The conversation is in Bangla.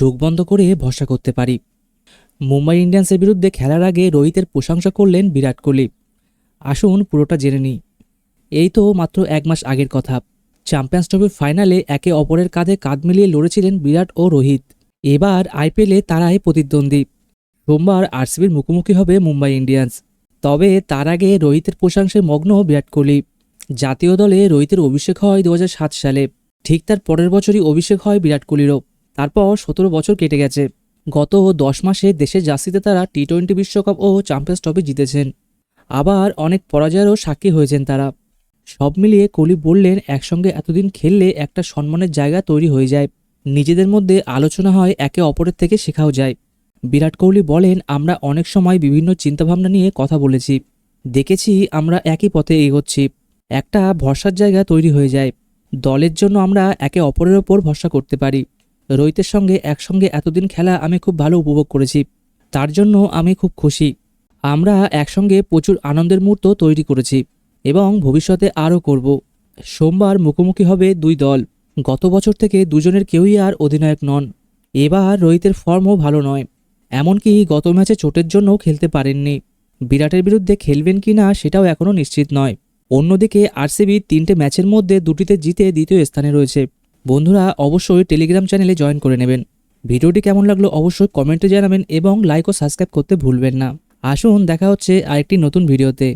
চোখ বন্ধ করে ভরসা করতে পারি। মুম্বাই ইন্ডিয়ান্সের বিরুদ্ধে খেলার আগে রোহিতের প্রশংসা করলেন বিরাট কোহলি। আসুন পুরোটা জেনে নিই। এই তো মাত্র 1 মাস আগের কথা। চ্যাম্পিয়ন্স ট্রফির ফাইনালে একে অপরের কাঁধে কাঁধ মিলিয়ে লড়েছিলেন বিরাট ও রোহিত। এবার আইপিএলে তারাই প্রতিদ্বন্দ্বী। সোমবার আরসিবির মুখোমুখি হবে মুম্বাই ইন্ডিয়ান্স। তবে তার আগে রোহিতের প্রশংসায় মগ্ন বিরাট কোহলি। জাতীয় দলে রোহিতের অভিষেক হয় 2007 সালে। ঠিক তার পরের বছরই অভিষেক হয় বিরাট কোহলিরও। তারপর 17 বছর কেটে গেছে। গত 10 মাসে দেশের জার্সিতে তারা টি-20 বিশ্বকাপ ও চ্যাম্পিয়ন্স ট্রফি জিতেছেন। আবার অনেক পরাজয়েরও সাক্ষী হয়েছেন তারা। সব মিলিয়ে কোহলি বললেন, একসঙ্গে এতদিন খেললে একটা সম্মানের জায়গা তৈরি হয়ে যায়। নিজেদের মধ্যে আলোচনা হয়, একে অপরের থেকে শেখাও যায়। বিরাট কোহলি বলেন, আমরা অনেক সময় বিভিন্ন চিন্তাভাবনা নিয়ে কথা বলেছি। দেখেছি আমরা একই পথে এগোচ্ছি। একটা ভরসার জায়গা তৈরি হয়ে যায়। দলের জন্য আমরা একে অপরের ওপর ভরসা করতে পারি। রোহিতের সঙ্গে একসঙ্গে এতদিন খেলা আমি খুব ভালো উপভোগ করেছি। তার জন্য আমি খুব খুশি। আমরা একসঙ্গে প্রচুর আনন্দের মুহূর্ত তৈরি করেছি এবং ভবিষ্যতে আরও করব। সোমবার মুখোমুখি হবে দুই দল। গত বছর থেকে দুজনের কেউই আর অধিনায়ক নন। এবার রোহিতের ফর্মও ভালো নয়। এমনকি গত ম্যাচে চোটের জন্যও খেলতে পারেননি। বিরাটের বিরুদ্ধে খেলবেন কি না সেটাও এখনও নিশ্চিত নয়। অন্যদিকে আরসিবি 3টে ম্যাচের মধ্যে 2টিতে জিতে দ্বিতীয় স্থানে রয়েছে। বন্ধুরা, অবশ্যই টেলিগ্রাম চ্যানেলে জয়েন করে নেবেন। ভিডিওটি কেমন লাগলো অবশ্যই কমেন্টে জানাবেন এবং লাইক ও সাবস্ক্রাইব করতে ভুলবেন না। আসুন দেখা হচ্ছে আরেকটি নতুন ভিডিওতে।